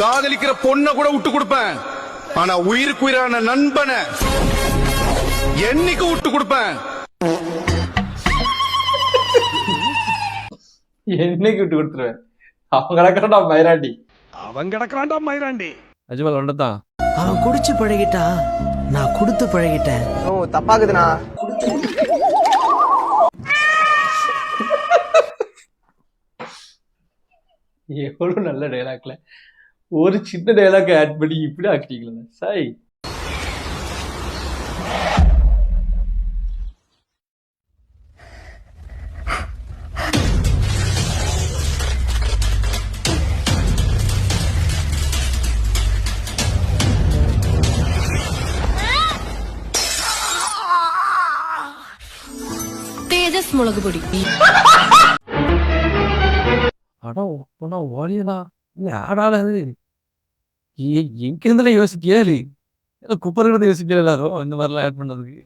காதலிக்கிற பொண்ண கூட விட்டு கொடுப்பேன். ஆனா உயிருக்கு உயிரான நண்பனை என்னைக்கு விட்டு கொடுப்பேன்? என்னைக்கு விட்டு கொடுத்துருவேன். அவன் கிடக்குறான்டா மயிராண்டி. அவன் கிடக்குறான்டா மயிராண்டி. அஜ்மல் ஒன்றதான். அவன் குடிச்சு பழகிட்டான், நான் கொடுத்து பழகிட்டேன். ஓ தப்பாக்குதுண்ணா. எவ்வளவு நல்ல டைலாக்ல ஒரு சின்ன டைலாக் ஆட் பண்ணி இப்படி ஆக்கிட்டீங்களா சாய். தேஜஸ் முளகு பொடி. அடா ஓடியதா யாரால அது எங்க இருந்துல யோசிக்கல குப்பர் யோசிக்கல எல்லாரும் இந்த மாதிரிலாம் ஆட் பண்ணதுக்கு.